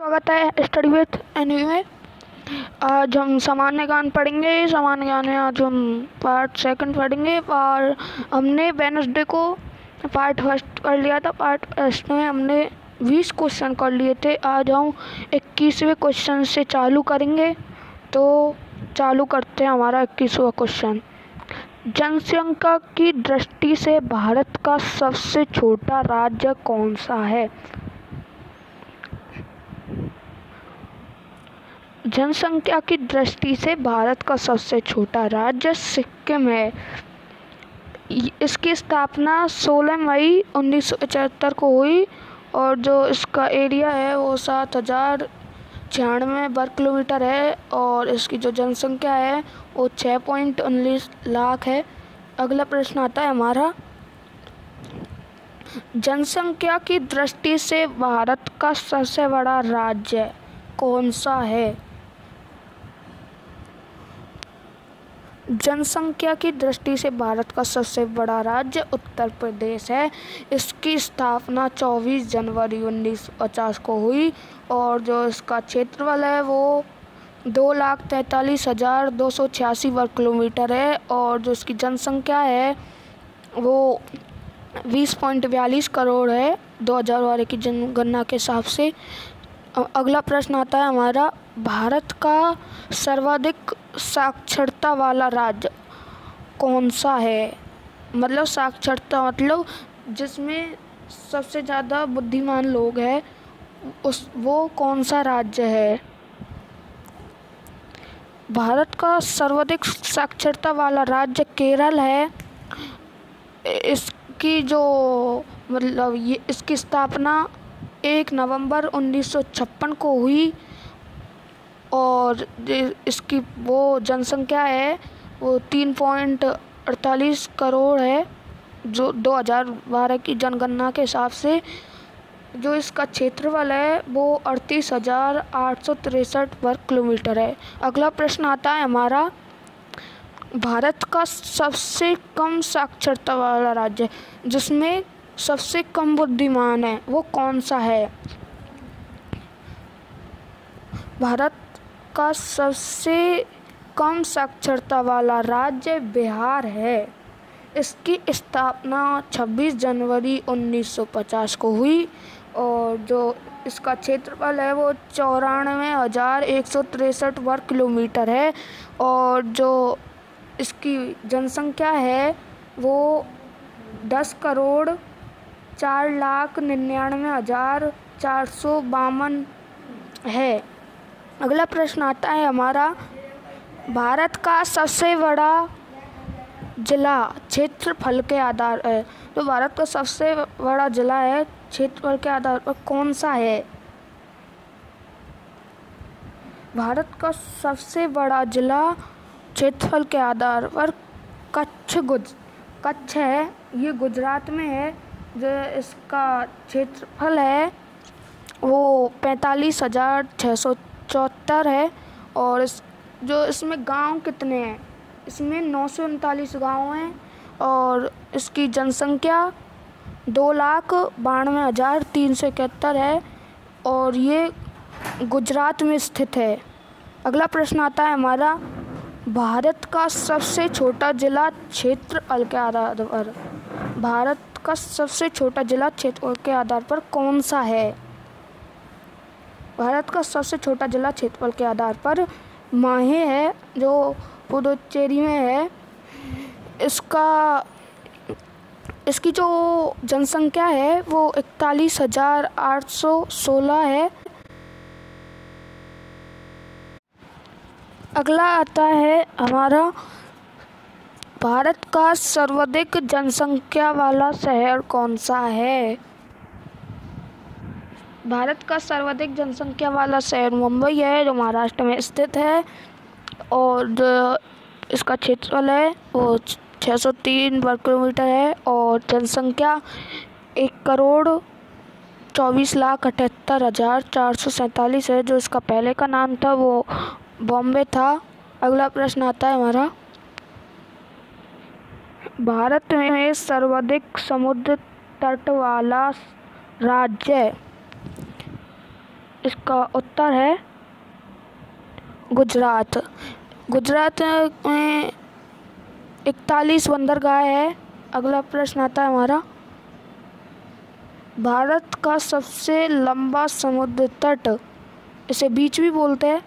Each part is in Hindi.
स्वागत है स्टडी विथ एनवी में। आज हम सामान्य ज्ञान पढ़ेंगे। सामान्य ज्ञान में आज हम पार्ट सेकंड पढ़ेंगे और हमने वेडनेसडे को पार्ट फर्स्ट कर लिया था। पार्ट फर्स्ट में हमने 20 क्वेश्चन कर लिए थे। आज हम 21वें क्वेश्चन से चालू करेंगे। तो चालू करते हैं हमारा 21वां क्वेश्चन। जनसंख्या की दृष्टि से भारत का सबसे छोटा राज्य कौन सा है? जनसंख्या की दृष्टि से भारत का सबसे छोटा राज्य सिक्किम है। इसकी स्थापना 16 मई 1975 को हुई और जो इसका एरिया है वो 7096 वर्ग किलोमीटर है और इसकी जो जनसंख्या है वो 6.19 लाख है। अगला प्रश्न आता है हमारा, जनसंख्या की दृष्टि से भारत का सबसे बड़ा राज्य कौन सा है? जनसंख्या की दृष्टि से भारत का सबसे बड़ा राज्य उत्तर प्रदेश है। इसकी स्थापना 24 जनवरी 1950 को हुई और जो इसका क्षेत्रफल है वो 2,43,286 वर्ग किलोमीटर है और जो इसकी जनसंख्या है वो 20.42 करोड़ है 2012 की जनगणना के हिसाब से। अगला प्रश्न आता है हमारा, भारत का सर्वाधिक साक्षरता वाला राज्य कौन सा है? मतलब साक्षरता मतलब जिसमें सबसे ज़्यादा बुद्धिमान लोग हैं वो कौन सा राज्य है? भारत का सर्वाधिक साक्षरता वाला राज्य केरल है। इसकी जो मतलब ये इसकी स्थापना 1 नवंबर 1956 को हुई और इसकी वो जनसंख्या है वो 3.48 करोड़ है जो 2012 की जनगणना के हिसाब से। जो इसका क्षेत्रफल है वो 38,863 वर्ग किलोमीटर है। अगला प्रश्न आता है हमारा, भारत का सबसे कम साक्षरता वाला राज्य जिसमें सबसे कम बुद्धिमान है वो कौन सा है? भारत का सबसे कम साक्षरता वाला राज्य बिहार है। इसकी स्थापना 26 जनवरी 1950 को हुई और जो इसका क्षेत्रफल है वो 94,163 वर्ग किलोमीटर है और जो इसकी जनसंख्या है वो 10,04,99,452 है। अगला प्रश्न आता है हमारा, भारत का सबसे बड़ा जिला क्षेत्रफल के आधार पर तो भारत का सबसे बड़ा जिला है क्षेत्रफल के आधार पर कौन सा है? भारत का सबसे बड़ा जिला क्षेत्रफल के आधार पर कच्छ है। ये गुजरात में है। जो इसका क्षेत्रफल है वो 45,674 है और इसमें गांव कितने हैं? इसमें 939 गांव हैं और इसकी जनसंख्या 2,92,371 है और ये गुजरात में स्थित है। अगला प्रश्न आता है हमारा, भारत का सबसे छोटा जिला क्षेत्रफल के आधार पर भारत का सबसे छोटा जिला क्षेत्रफल के आधार पर कौन सा है? भारत का सबसे छोटा जिला क्षेत्रफल के आधार पर माहे है जो पुडुचेरी में है। इसकी जो जनसंख्या है वो 41,816 है। अगला आता है हमारा, भारत का सर्वाधिक जनसंख्या वाला शहर कौन सा है? भारत का सर्वाधिक जनसंख्या वाला शहर मुंबई है जो महाराष्ट्र में स्थित है और जो इसका क्षेत्रफल है वो 603 वर्ग किलोमीटर है और जनसंख्या 1,24,78,447 है। जो इसका पहले का नाम था वो बॉम्बे था। अगला प्रश्न आता है हमारा, भारत में सर्वाधिक समुद्र तट वाला राज्य इसका उत्तर है गुजरात। गुजरात में 41 बंदरगाह है। अगला प्रश्न आता है हमारा, भारत का सबसे लंबा समुद्र तट, इसे बीच भी बोलते हैं।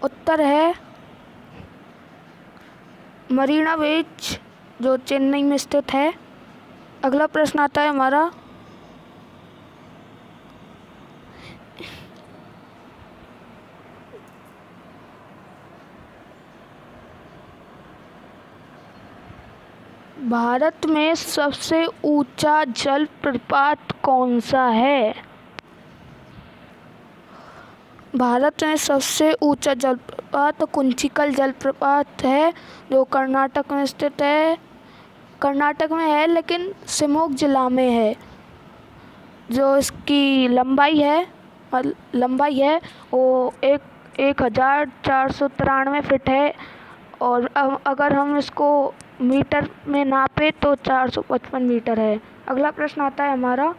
उत्तर है मरीना बीच, जो चेन्नई में स्थित है। अगला प्रश्न आता है हमारा, भारत में सबसे ऊंचा जलप्रपात कौन सा है? भारत में सबसे ऊंचा जलप्रपात कुंचिकल जलप्रपात है, जो कर्नाटक में स्थित है। कर्नाटक में है लेकिन शिमोग जिला में है। जो इसकी लंबाई है वो 1493 फीट है, और अगर हम इसको मीटर में नापे तो 455 मीटर है। अगला प्रश्न आता है हमारा,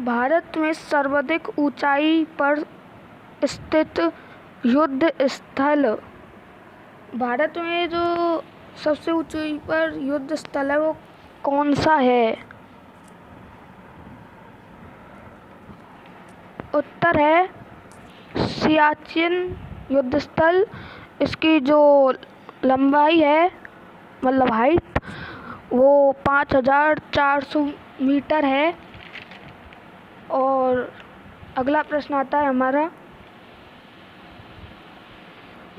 भारत में सर्वाधिक ऊंचाई पर स्थित युद्ध स्थल, भारत में जो सबसे ऊंचाई पर युद्ध स्थल है वो कौन सा है? उत्तर है सियाचिन युद्ध स्थल। इसकी जो लंबाई है, मतलब हाइट, वो 5400 मीटर है। और अगला प्रश्न आता है हमारा,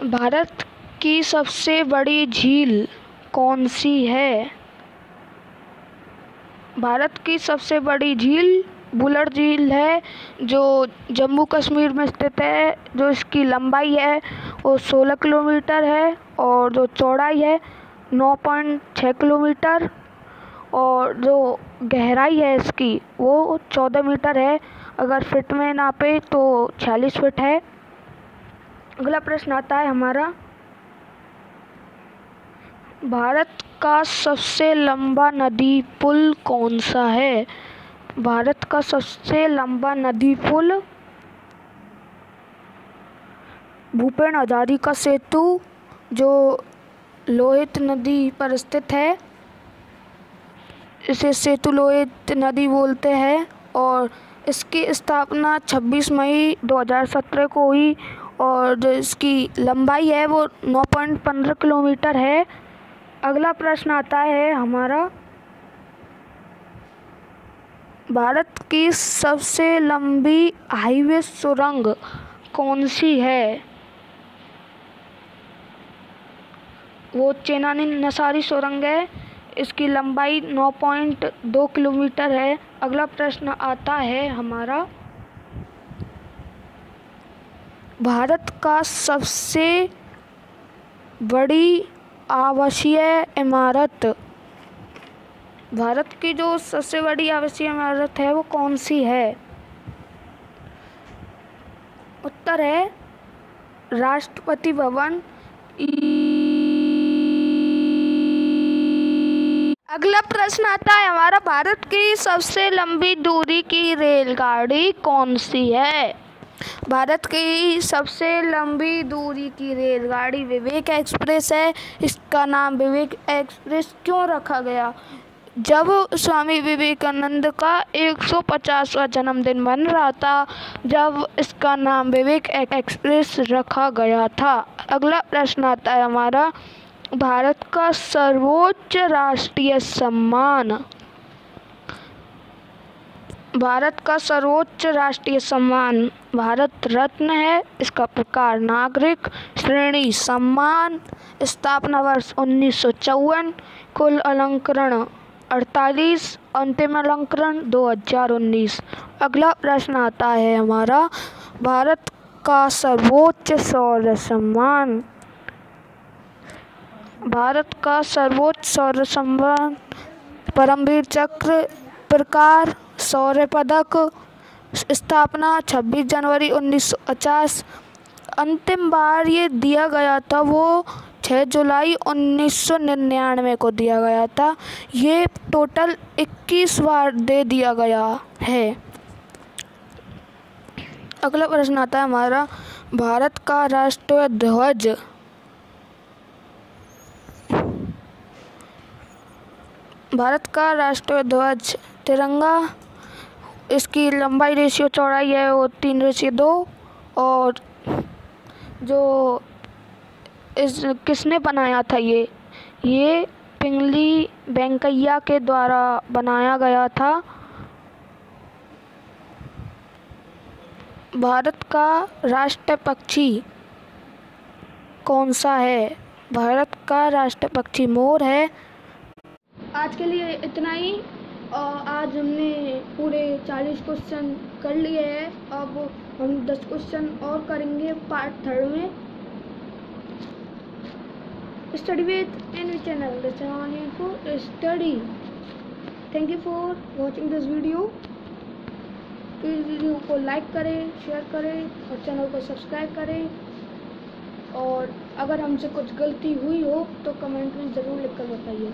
भारत की सबसे बड़ी झील कौन सी है? भारत की सबसे बड़ी झील बुलर झील है, जो जम्मू कश्मीर में स्थित है। जो इसकी लंबाई है वो 16 किलोमीटर है, और जो चौड़ाई है 9.6 किलोमीटर, और जो गहराई है इसकी वो 14 मीटर है। अगर फीट में नापे तो 46 फीट है। अगला प्रश्न आता है हमारा, भारत का सबसे लंबा नदी पुल कौन सा है? भारत का सबसे लंबा नदी पुल भूपेन हजारिका सेतु, जो लोहित नदी पर स्थित है। इसे सेतु लोहित नदी बोलते हैं, और इसकी स्थापना 26 मई 2017 को हुई, और जो इसकी लंबाई है वो 9.15 किलोमीटर है। अगला प्रश्न आता है हमारा, भारत की सबसे लंबी हाईवे सुरंग कौन सी है? वो चेनानी नसारी सुरंग है। इसकी लंबाई 9.2 किलोमीटर है। अगला प्रश्न आता है हमारा, भारत का सबसे बड़ी आवासीय इमारत, भारत की जो सबसे बड़ी आवासीय इमारत है वो कौन सी है? उत्तर है राष्ट्रपति भवन। अगला प्रश्न आता है हमारा, भारत की सबसे लंबी दूरी की रेलगाड़ी कौन सी है? भारत की सबसे लंबी दूरी की रेलगाड़ी विवेक एक्सप्रेस है। इसका नाम विवेक एक्सप्रेस क्यों रखा गया? जब स्वामी विवेकानंद का 150वां जन्मदिन बन रहा था, जब इसका नाम विवेक एक्सप्रेस रखा गया था। अगला प्रश्न आता है हमारा, भारत का सर्वोच्च राष्ट्रीय सम्मान, भारत का सर्वोच्च राष्ट्रीय सम्मान भारत रत्न है। इसका प्रकार नागरिक, श्रेणी सम्मान, स्थापना वर्ष 1954, कुल अलंकरण 48, अंतिम अलंकरण 2019। अगला प्रश्न आता है हमारा, भारत का सर्वोच्च शौर्य सम्मान, भारत का सर्वोच्च शौर्य सम्मान परमवीर चक्र, प्रकार शौर्य पदक, स्थापना 26 जनवरी 1950। अंतिम बार ये दिया गया था वो 6 जुलाई 1999 को दिया गया था। ये टोटल 21 बार दे दिया गया है। अगला प्रश्न आता है हमारा, भारत का राष्ट्रीय ध्वज। भारत का राष्ट्रीय ध्वज तिरंगा। इसकी लंबाई रेशियो चौड़ाई है वो 3:2। और जो किसने बनाया था ये पिंगली वेंकैया के द्वारा बनाया गया था। भारत का राष्ट्रीय पक्षी कौन सा है? भारत का राष्ट्रीय पक्षी मोर है। आज के लिए इतना ही। आज हमने पूरे 40 क्वेश्चन कर लिए हैं। अब हम 10 क्वेश्चन और करेंगे पार्ट 3 में। Study with NV channel, the channel for study. Thank you for watching this video. इस वीडियो को लाइक करें, शेयर करें और चैनल को सब्सक्राइब करें। और अगर हमसे कुछ गलती हुई हो तो कमेंट में ज़रूर लिखकर बताइए।